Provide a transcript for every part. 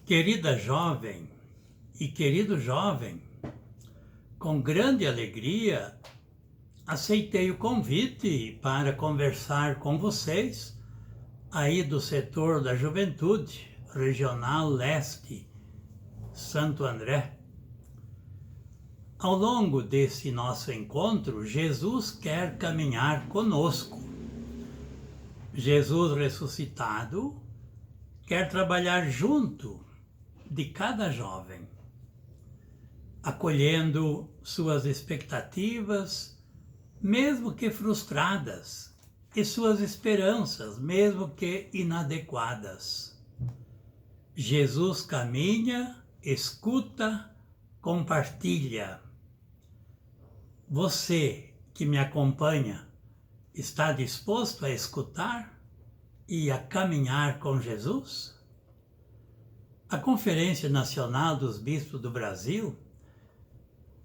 Querida jovem e querido jovem, com grande alegria aceitei o convite para conversar com vocês aí do setor da juventude, Regional Leste, Santo André. Ao longo desse nosso encontro, Jesus quer caminhar conosco. Jesus ressuscitado quer trabalhar junto de cada jovem, acolhendo suas expectativas, mesmo que frustradas, e suas esperanças, mesmo que inadequadas. Jesus caminha, escuta, compartilha. Você que me acompanha, está disposto a escutar e a caminhar com Jesus? A Conferência Nacional dos Bispos do Brasil,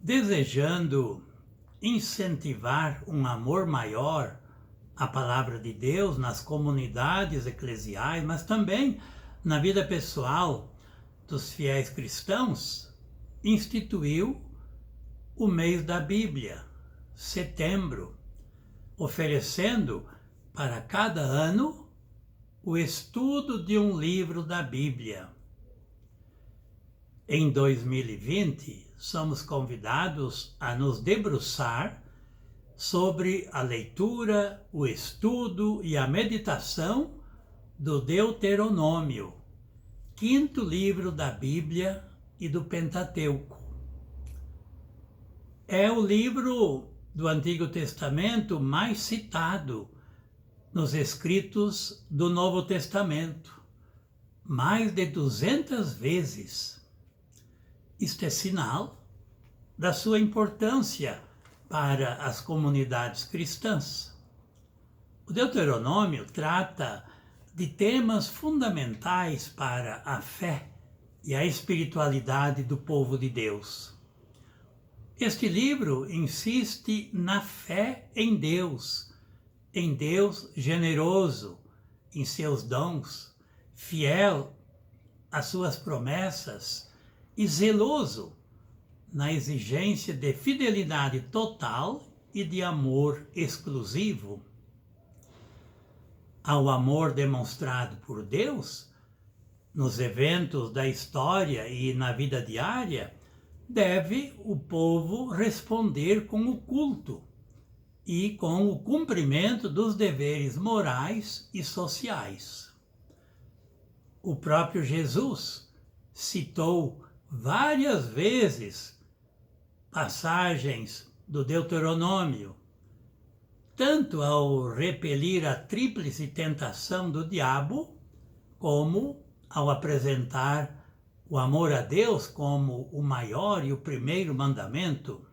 desejando incentivar um amor maior à Palavra de Deus nas comunidades eclesiais, mas também na vida pessoal dos fiéis cristãos, instituiu o mês da Bíblia, setembro, oferecendo para cada ano o estudo de um livro da Bíblia. Em 2020, somos convidados a nos debruçar sobre a leitura, o estudo e a meditação do Deuteronômio, quinto livro da Bíblia e do Pentateuco. É o livro do Antigo Testamento mais citado nos escritos do Novo Testamento, mais de 200 vezes. Isto é sinal da sua importância para as comunidades cristãs. O Deuteronômio trata de temas fundamentais para a fé e a espiritualidade do povo de Deus. Este livro insiste na fé em Deus generoso em seus dons, fiel às suas promessas e zeloso na exigência de fidelidade total e de amor exclusivo. Ao amor demonstrado por Deus, nos eventos da história e na vida diária, deve o povo responder com o culto e com o cumprimento dos deveres morais e sociais. O próprio Jesus citou várias vezes passagens do Deuteronômio, tanto ao repelir a tríplice tentação do diabo, como ao apresentar o amor a Deus como o maior e o primeiro mandamento.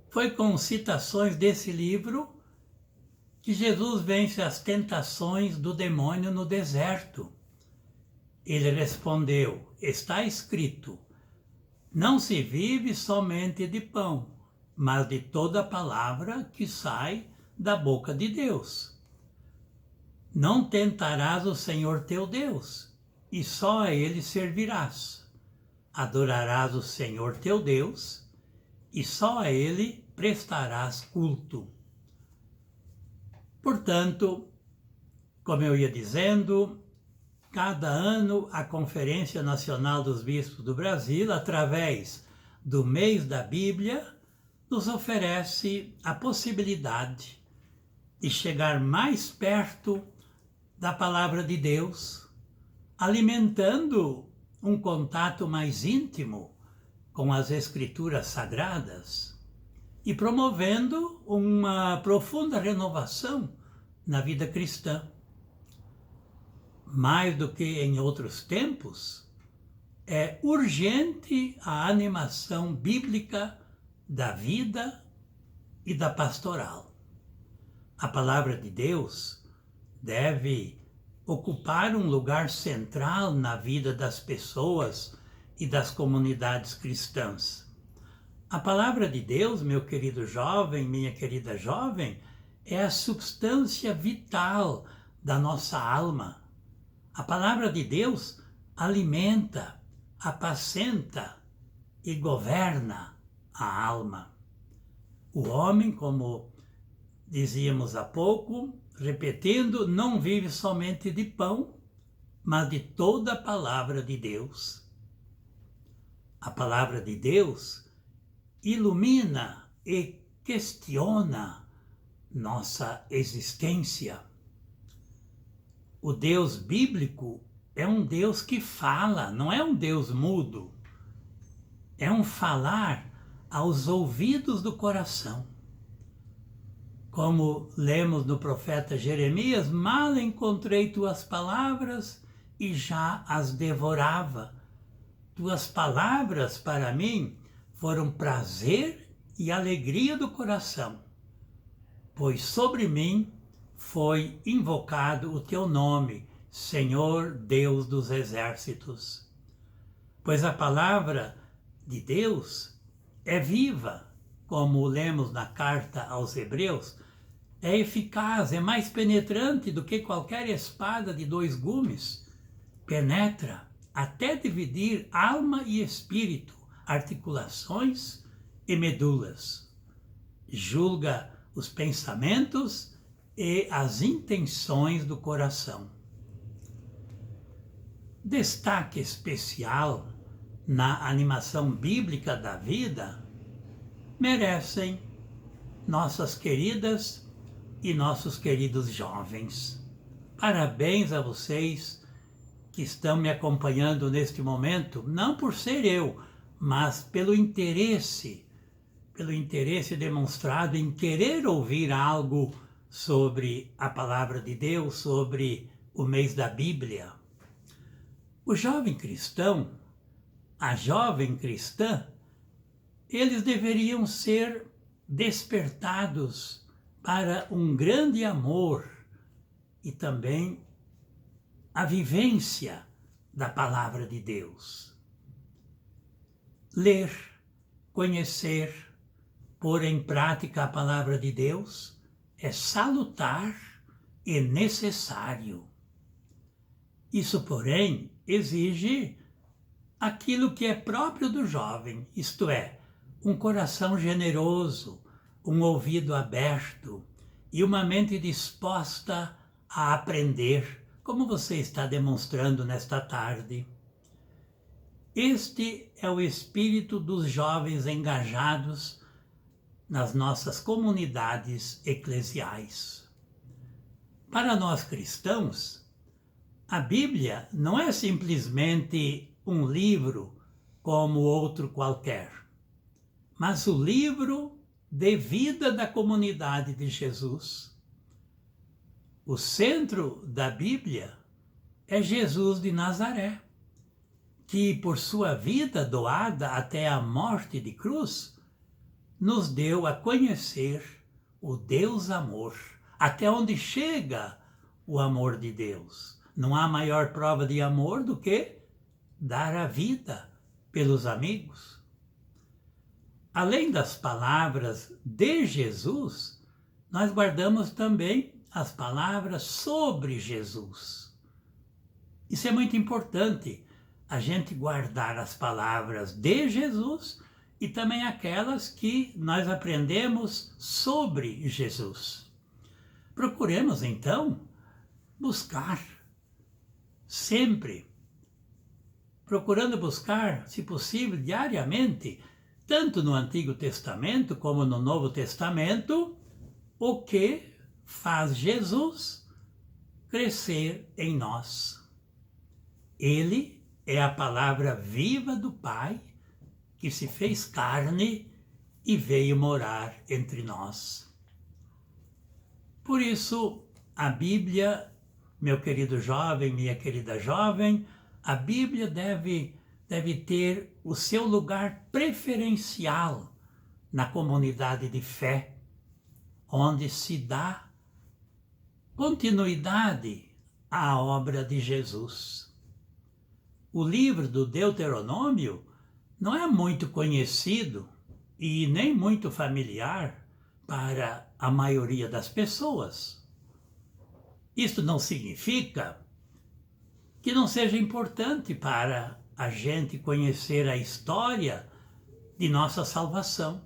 Foi com citações desse livro que Jesus vence as tentações do demônio no deserto. Ele respondeu: está escrito, não se vive somente de pão, mas de toda palavra que sai da boca de Deus. Não tentarás o Senhor teu Deus, e só a Ele servirás. Adorarás o Senhor teu Deus, e só a Ele prestarás culto. Portanto, como eu ia dizendo, cada ano a Conferência Nacional dos Bispos do Brasil, através do mês da Bíblia, nos oferece a possibilidade de chegar mais perto da Palavra de Deus, alimentando um contato mais íntimo com as Escrituras Sagradas e promovendo uma profunda renovação na vida cristã. Mais do que em outros tempos, é urgente a animação bíblica da vida e da pastoral. A palavra de Deus deve ocupar um lugar central na vida das pessoas e das comunidades cristãs. A palavra de Deus, meu querido jovem, minha querida jovem, é a substância vital da nossa alma. A palavra de Deus alimenta, apacenta e governa a alma. O homem, como dizíamos há pouco, repetindo, não vive somente de pão, mas de toda a palavra de Deus. A palavra de Deus ilumina e questiona nossa existência. O Deus bíblico é um Deus que fala, não é um Deus mudo. É um falar aos ouvidos do coração. Como lemos no profeta Jeremias, mal encontrei tuas palavras e já as devorava. Tuas palavras para mim foram prazer e alegria do coração, pois sobre mim foi invocado o teu nome, Senhor Deus dos exércitos. Pois a palavra de Deus é viva, como lemos na carta aos Hebreus, é eficaz, é mais penetrante do que qualquer espada de 2 gumes, penetra até dividir alma e espírito, articulações e medulas, julga os pensamentos e as intenções do coração. Destaque especial na animação bíblica da vida merecem nossas queridas e nossos queridos jovens. Parabéns a vocês que estão me acompanhando neste momento, não por ser eu, mas pelo interesse demonstrado em querer ouvir algo sobre a palavra de Deus, sobre o mês da Bíblia. O jovem cristão, a jovem cristã, eles deveriam ser despertados para um grande amor e também a vivência da palavra de Deus. Ler, conhecer, pôr em prática a palavra de Deus é salutar e necessário. Isso, porém, exige aquilo que é próprio do jovem, isto é, um coração generoso, um ouvido aberto e uma mente disposta a aprender, como você está demonstrando nesta tarde. Este é o espírito dos jovens engajados nas nossas comunidades eclesiais. Para nós cristãos, a Bíblia não é simplesmente um livro como outro qualquer, mas o livro de vida da comunidade de Jesus. O centro da Bíblia é Jesus de Nazaré, que por sua vida doada até a morte de cruz, nos deu a conhecer o Deus amor, até onde chega o amor de Deus. Não há maior prova de amor do que dar a vida pelos amigos. Além das palavras de Jesus, nós guardamos também as palavras sobre Jesus. Isso é muito importante, a gente guardar as palavras de Jesus e também aquelas que nós aprendemos sobre Jesus. Procuremos, então, buscar sempre, procurando buscar, se possível, diariamente, tanto no Antigo Testamento como no Novo Testamento, o que faz Jesus crescer em nós. Ele é a palavra viva do Pai que se fez carne e veio morar entre nós. Por isso, a Bíblia, meu querido jovem, minha querida jovem, a Bíblia deve ter o seu lugar preferencial na comunidade de fé, onde se dá continuidade à obra de Jesus. O livro do Deuteronômio não é muito conhecido e nem muito familiar para a maioria das pessoas. Isto não significa que não seja importante para a gente conhecer a história de nossa salvação.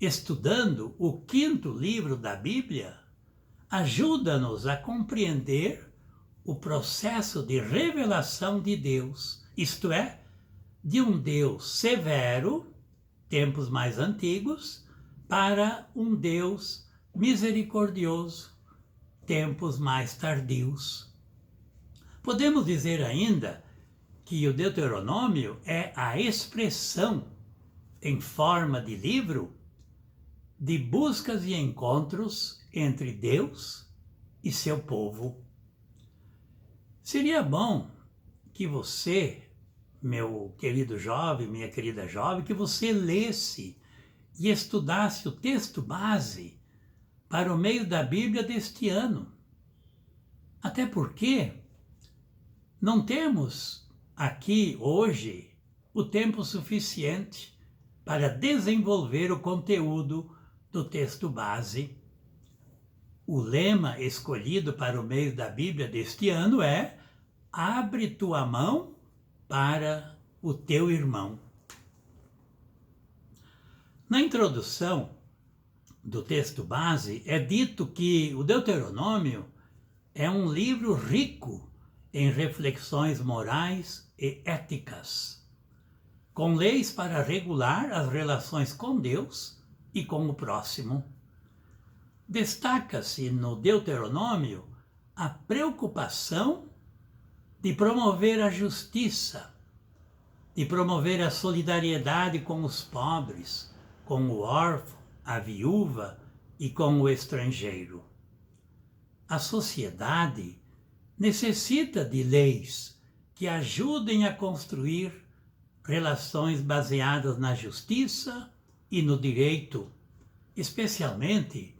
Estudando o 5º livro da Bíblia, ajuda-nos a compreender o processo de revelação de Deus, isto é, de um Deus severo, tempos mais antigos, para um Deus misericordioso, tempos mais tardios. Podemos dizer ainda que o Deuteronômio é a expressão, em forma de livro, de buscas e encontros entre Deus e seu povo. Seria bom que você, meu querido jovem, minha querida jovem, que você lesse e estudasse o texto base para o meio da Bíblia deste ano. Até porque não temos aqui hoje o tempo suficiente para desenvolver o conteúdo do texto base. O lema escolhido para o meio da Bíblia deste ano é: abre tua mão para o teu irmão. Na introdução do texto base é dito que o Deuteronômio é um livro rico em reflexões morais e éticas, com leis para regular as relações com Deus e com o próximo. Destaca-se no Deuteronômio a preocupação de promover a justiça, de promover a solidariedade com os pobres, com o órfão, a viúva e com o estrangeiro. A sociedade necessita de leis que ajudem a construir relações baseadas na justiça e no direito, especialmente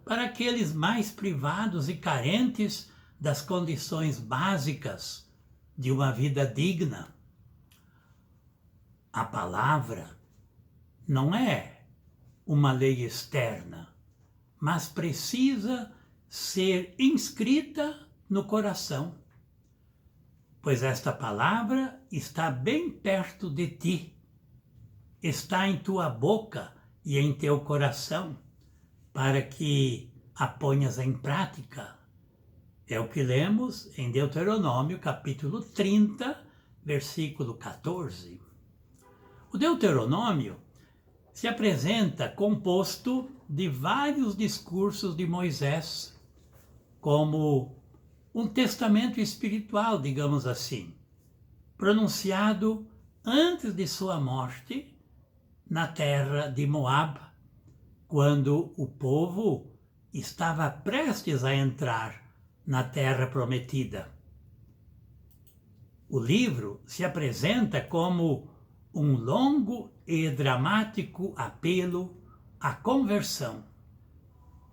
para aqueles mais privados e carentes das condições básicas de uma vida digna. A palavra não é uma lei externa, mas precisa ser inscrita no coração, pois esta palavra está bem perto de ti, está em tua boca e em teu coração, para que a ponhas em prática. É o que lemos em Deuteronômio, capítulo 30, versículo 14. O Deuteronômio se apresenta composto de vários discursos de Moisés, como um testamento espiritual, digamos assim, pronunciado antes de sua morte na terra de Moab, quando o povo estava prestes a entrar na terra prometida. O livro se apresenta como um longo e dramático apelo à conversão,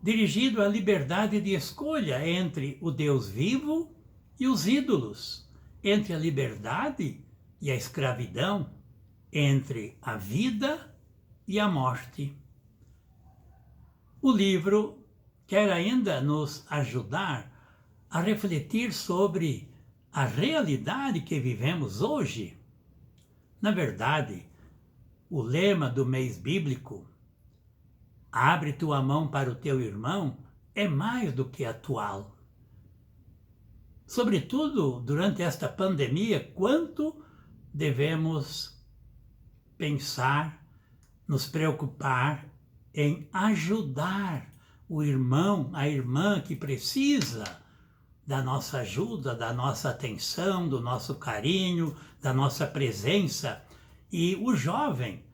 dirigido à liberdade de escolha entre o Deus vivo e os ídolos, entre a liberdade e a escravidão, entre a vida e a morte. O livro quer ainda nos ajudar a refletir sobre a realidade que vivemos hoje. Na verdade, o lema do mês bíblico, abre tua mão para o teu irmão, é mais do que atual. Sobretudo durante esta pandemia, quanto devemos pensar, nos preocupar em ajudar o irmão, a irmã que precisa da nossa ajuda, da nossa atenção, do nosso carinho, da nossa presença. E o jovem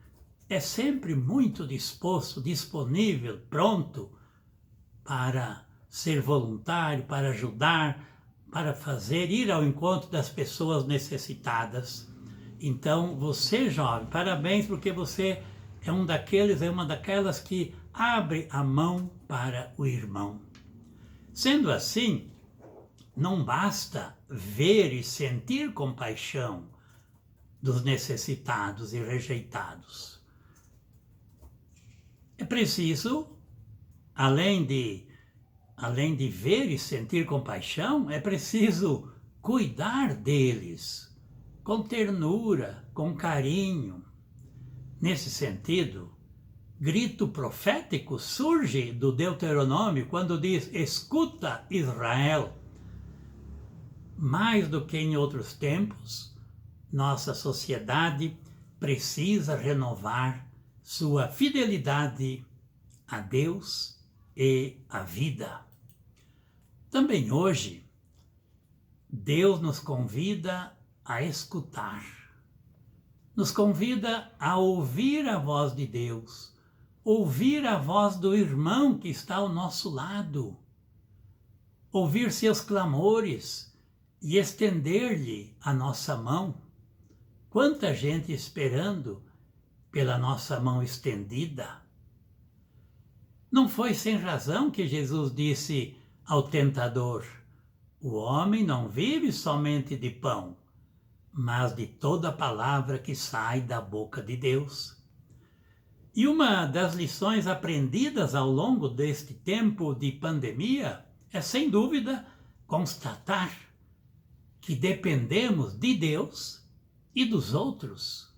é sempre muito disposto, disponível, pronto para ser voluntário, para ajudar, para ir ao encontro das pessoas necessitadas. Então, você, jovem, parabéns, porque você é uma daquelas que abre a mão para o irmão. Sendo assim, não basta ver e sentir compaixão dos necessitados e rejeitados. É preciso, além de ver e sentir compaixão, é preciso cuidar deles com ternura, com carinho. Nesse sentido, grito profético surge do Deuteronômio quando diz: escuta, Israel. Mais do que em outros tempos, nossa sociedade precisa renovar sua fidelidade a Deus e à vida. Também hoje, Deus nos convida a escutar, nos convida a ouvir a voz de Deus, ouvir a voz do irmão que está ao nosso lado, ouvir seus clamores e estender-lhe a nossa mão. Quanta gente esperando pela nossa mão estendida. Não foi sem razão que Jesus disse ao tentador: o homem não vive somente de pão, mas de toda palavra que sai da boca de Deus. E uma das lições aprendidas ao longo deste tempo de pandemia é, sem dúvida, constatar que dependemos de Deus e dos outros.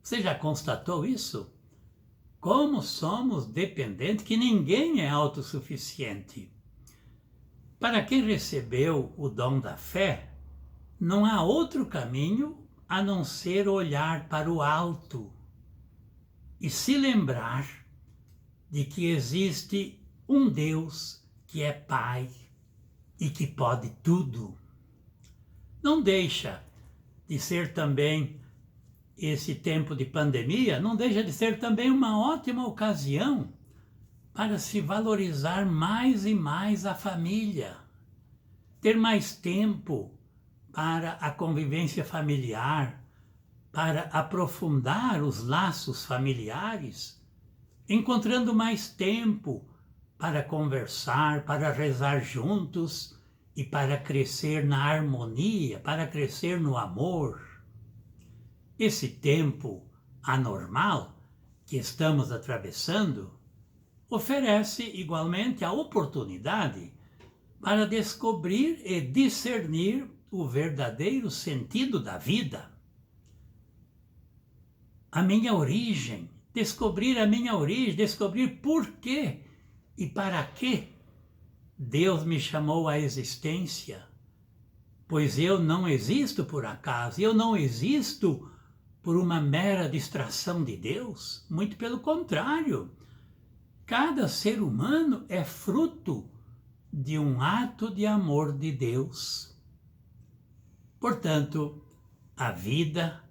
Você já constatou isso? Como somos dependentes, que ninguém é autossuficiente. Para quem recebeu o dom da fé, não há outro caminho a não ser olhar para o alto e se lembrar de que existe um Deus que é Pai e que pode tudo. Não deixa de ser também esse tempo de pandemia, não deixa de ser também uma ótima ocasião para se valorizar mais e mais a família, ter mais tempo para a convivência familiar, para aprofundar os laços familiares, encontrando mais tempo para conversar, para rezar juntos e para crescer na harmonia, para crescer no amor. Esse tempo anormal que estamos atravessando oferece igualmente a oportunidade para descobrir e discernir o verdadeiro sentido da vida. A minha origem, descobrir a minha origem, descobrir por quê e para quê Deus me chamou à existência. Pois eu não existo por acaso, eu não existo por uma mera distração de Deus, muito pelo contrário. Cada ser humano é fruto de um ato de amor de Deus. Portanto, a vida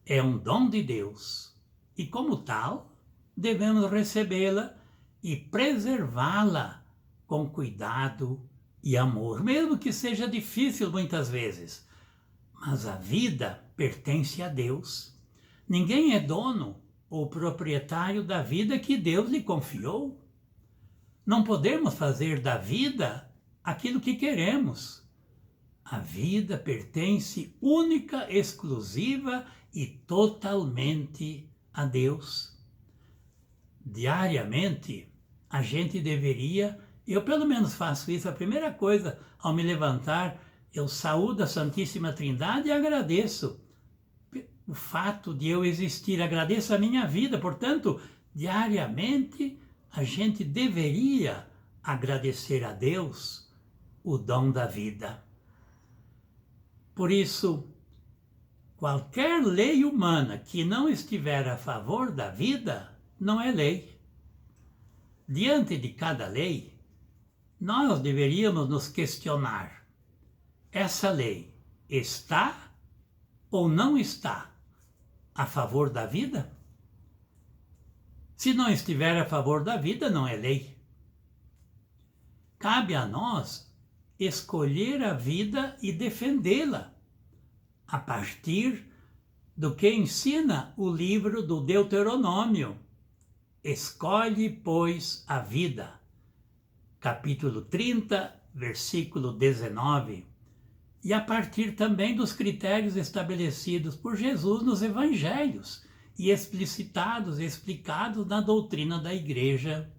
é um dom de Deus e, como tal, devemos recebê-la e preservá-la com cuidado e amor, mesmo que seja difícil muitas vezes. Mas a vida pertence a Deus. Ninguém é dono ou proprietário da vida que Deus lhe confiou. Não podemos fazer da vida aquilo que queremos. A vida pertence única, exclusiva e totalmente a Deus. Diariamente, a gente deveria, eu pelo menos faço isso, a primeira coisa ao me levantar, eu saúdo a Santíssima Trindade e agradeço o fato de eu existir, agradeço a minha vida. Portanto, diariamente a gente deveria agradecer a Deus o dom da vida. Por isso, qualquer lei humana que não estiver a favor da vida não é lei. Diante de cada lei, nós deveríamos nos questionar: essa lei está ou não está a favor da vida? Se não estiver a favor da vida, não é lei. Cabe a nós escolher a vida e defendê-la, a partir do que ensina o livro do Deuteronômio. Escolhe, pois, a vida. Capítulo 30, versículo 19. E a partir também dos critérios estabelecidos por Jesus nos evangelhos e explicitados, explicados na doutrina da Igreja.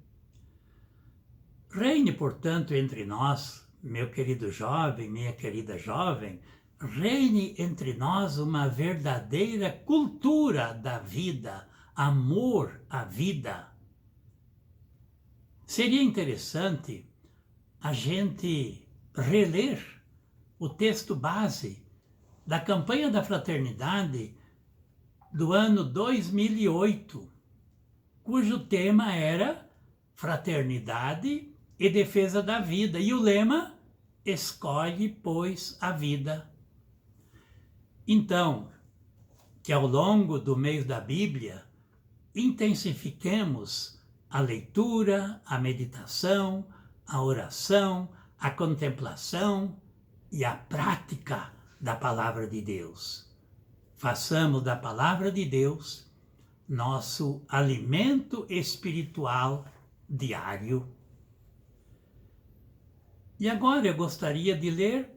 Reine, portanto, entre nós, meu querido jovem, minha querida jovem, reine entre nós uma verdadeira cultura da vida, amor à vida. Seria interessante a gente reler o texto base da campanha da fraternidade do ano 2008, cujo tema era Fraternidade e Defesa da Vida, e o lema: escolhe, pois, a vida. Então, que ao longo do mês da Bíblia, intensifiquemos a leitura, a meditação, a oração, a contemplação e a prática da Palavra de Deus. Façamos da Palavra de Deus nosso alimento espiritual diário. E agora eu gostaria de ler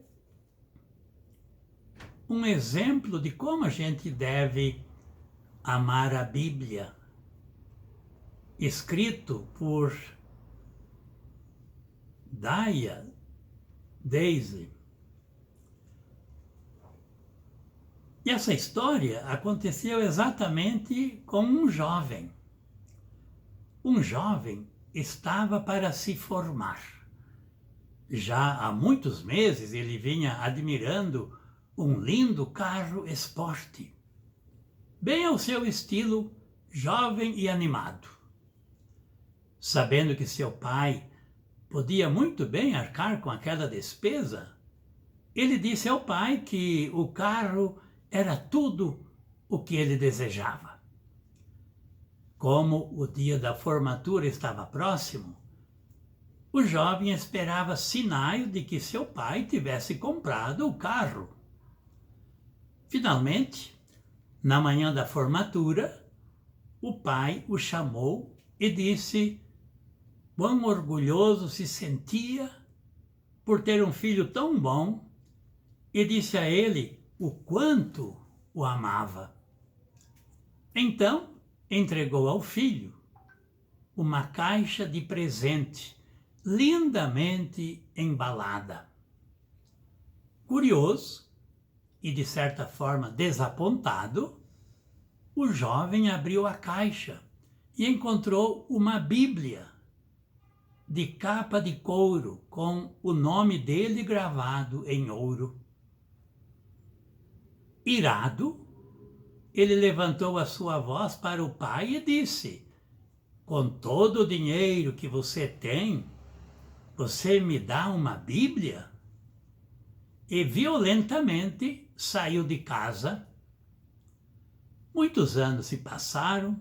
um exemplo de como a gente deve amar a Bíblia, escrito por Daya Daisy. E essa história aconteceu exatamente com um jovem. Um jovem estava para se formar. Já há muitos meses ele vinha admirando um lindo carro esporte, bem ao seu estilo jovem e animado. Sabendo que seu pai podia muito bem arcar com aquela despesa, ele disse ao pai que o carro era tudo o que ele desejava. Como o dia da formatura estava próximo, o jovem esperava sinais de que seu pai tivesse comprado o carro. Finalmente, na manhã da formatura, o pai o chamou e disse quão orgulhoso se sentia por ter um filho tão bom, e disse a ele o quanto o amava. Então, entregou ao filho uma caixa de presente lindamente embalada. Curioso e, de certa forma, desapontado, o jovem abriu a caixa e encontrou uma Bíblia de capa de couro com o nome dele gravado em ouro. Irado, ele levantou a sua voz para o pai e disse: com todo o dinheiro que você tem, você me dá uma Bíblia? E violentamente saiu de casa. Muitos anos se passaram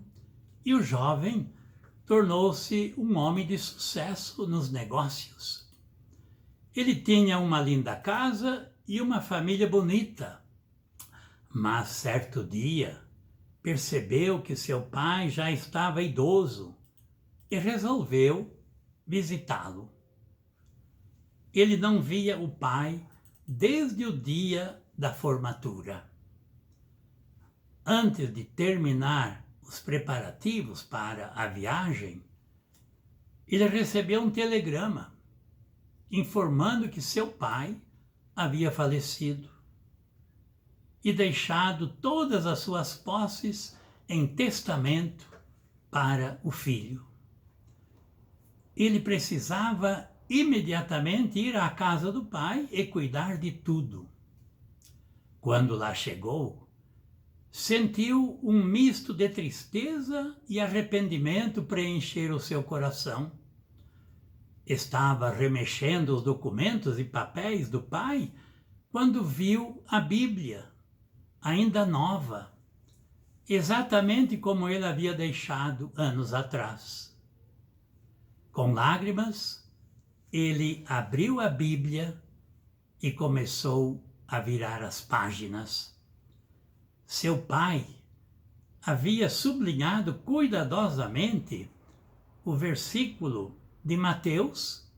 e o jovem tornou-se um homem de sucesso nos negócios. Ele tinha uma linda casa e uma família bonita. Mas certo dia percebeu que seu pai já estava idoso e resolveu visitá-lo. Ele não via o pai desde o dia da formatura. Antes de terminar os preparativos para a viagem, ele recebeu um telegrama informando que seu pai havia falecido e deixado todas as suas posses em testamento para o filho. Ele precisava imediatamente ir à casa do pai e cuidar de tudo. Quando lá chegou, sentiu um misto de tristeza e arrependimento preencher o seu coração. Estava remexendo os documentos e papéis do pai quando viu a Bíblia, ainda nova, exatamente como ele havia deixado anos atrás. Com lágrimas, ele abriu a Bíblia e começou a virar as páginas. Seu pai havia sublinhado cuidadosamente o versículo de Mateus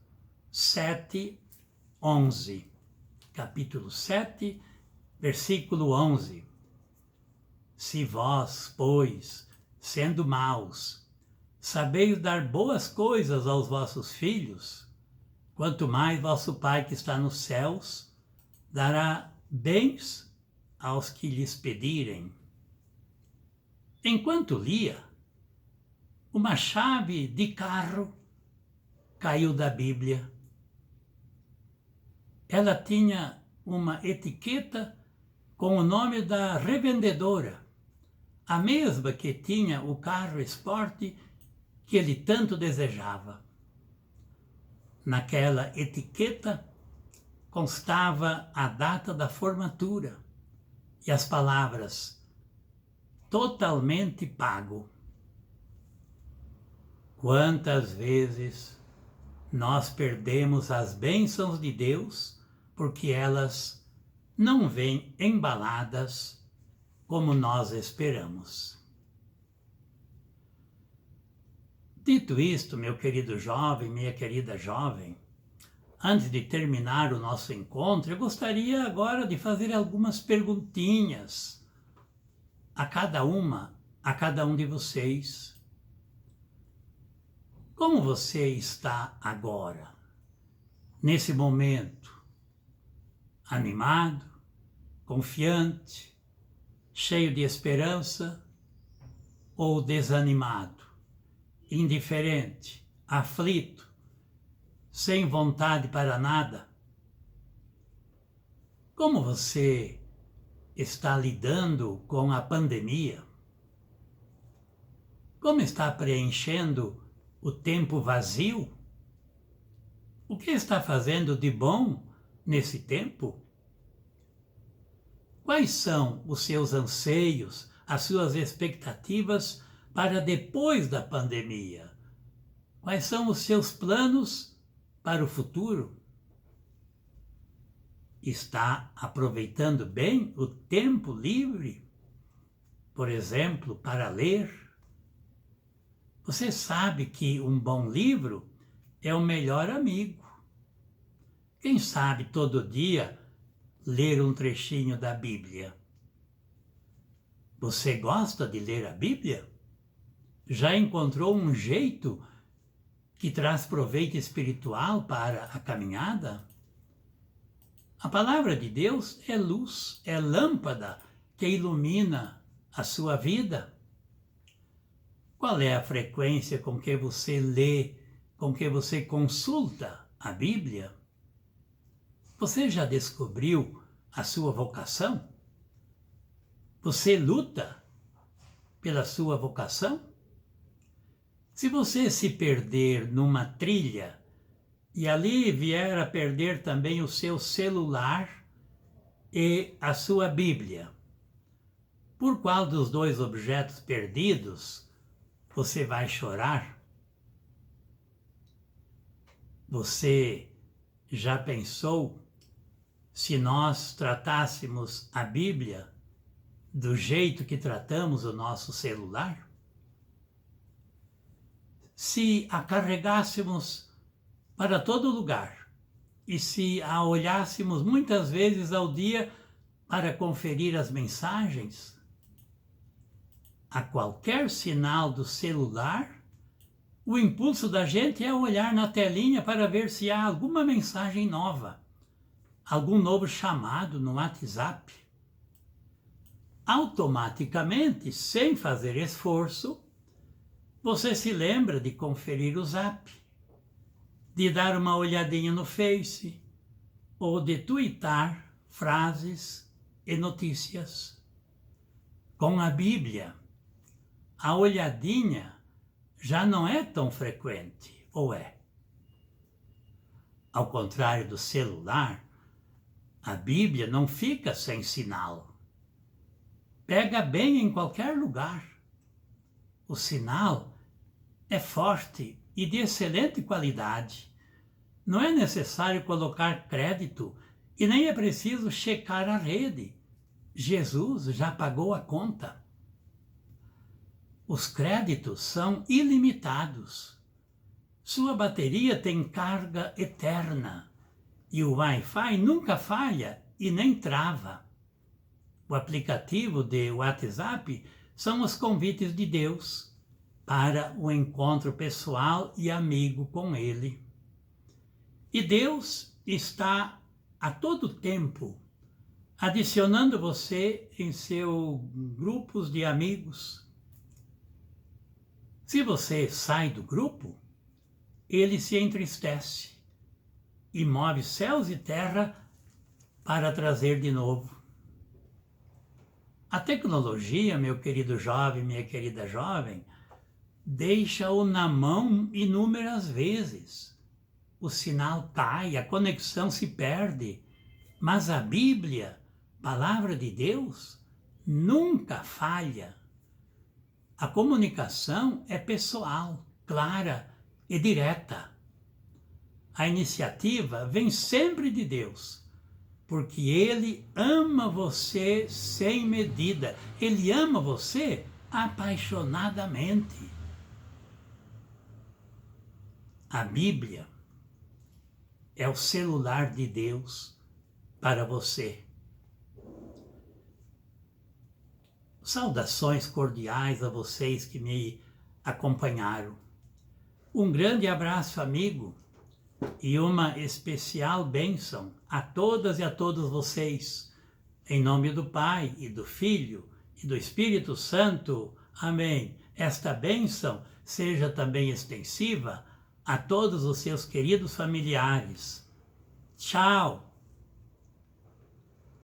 7:11. Capítulo 7, versículo 11. Se vós, pois, sendo maus, sabeis dar boas coisas aos vossos filhos, quanto mais vosso Pai que está nos céus dará bens aos que lhes pedirem. Enquanto lia, uma chave de carro caiu da Bíblia. Ela tinha uma etiqueta com o nome da revendedora, a mesma que tinha o carro esporte que ele tanto desejava. Naquela etiqueta constava a data da formatura e as palavras totalmente pago. Quantas vezes nós perdemos as bênçãos de Deus porque elas não vêm embaladas como nós esperamos. Dito isto, meu querido jovem, minha querida jovem, antes de terminar o nosso encontro, eu gostaria agora de fazer algumas perguntinhas a cada um de vocês. Como você está agora, nesse momento? Animado, confiante, cheio de esperança ou desanimado, indiferente, aflito, sem vontade para nada? Como você está lidando com a pandemia? Como está preenchendo o tempo vazio? O que está fazendo de bom nesse tempo? Quais são os seus anseios, as suas expectativas para depois da pandemia? Quais são os seus planos para o futuro? Está aproveitando bem o tempo livre, por exemplo, para ler? Você sabe que um bom livro é o melhor amigo. Quem sabe todo dia ler um trechinho da Bíblia? Você gosta de ler a Bíblia? Já encontrou um jeito que traz proveito espiritual para a caminhada? A palavra de Deus é luz, é lâmpada que ilumina a sua vida. Qual é a frequência com que você lê, com que você consulta a Bíblia? Você já descobriu a sua vocação? Você luta pela sua vocação? Se você se perder numa trilha e ali vier a perder também o seu celular e a sua Bíblia, por qual dos dois objetos perdidos você vai chorar? Você já pensou se nós tratássemos a Bíblia do jeito que tratamos o nosso celular? Se a carregássemos para todo lugar e se a olhássemos muitas vezes ao dia para conferir as mensagens? A qualquer sinal do celular, o impulso da gente é olhar na telinha para ver se há alguma mensagem nova, algum novo chamado no WhatsApp. Automaticamente, sem fazer esforço, você se lembra de conferir o Zap, de dar uma olhadinha no Face ou de tuitar frases e notícias. Com a Bíblia, a olhadinha já não é tão frequente, ou é? Ao contrário do celular, a Bíblia não fica sem sinal. Pega bem em qualquer lugar. O sinal é forte e de excelente qualidade. Não é necessário colocar crédito e nem é preciso checar a rede. Jesus já pagou a conta. Os créditos são ilimitados. Sua bateria tem carga eterna e o Wi-Fi nunca falha e nem trava. O aplicativo de WhatsApp são os convites de Deus para o encontro pessoal e amigo com Ele. E Deus está a todo tempo adicionando você em seus grupos de amigos. Se você sai do grupo, ele se entristece e move céus e terra para trazer de novo. A tecnologia, meu querido jovem, minha querida jovem, deixa-o na mão inúmeras vezes. O sinal cai, a conexão se perde, mas a Bíblia, palavra de Deus, nunca falha. A comunicação é pessoal, clara e direta. A iniciativa vem sempre de Deus, porque Ele ama você sem medida. Ele ama você apaixonadamente. A Bíblia é o celular de Deus para você. Saudações cordiais a vocês que me acompanharam. Um grande abraço, amigo, e uma especial bênção a todas e a todos vocês. Em nome do Pai, e do Filho, e do Espírito Santo. Amém. Esta bênção seja também extensiva a todos os seus queridos familiares. Tchau!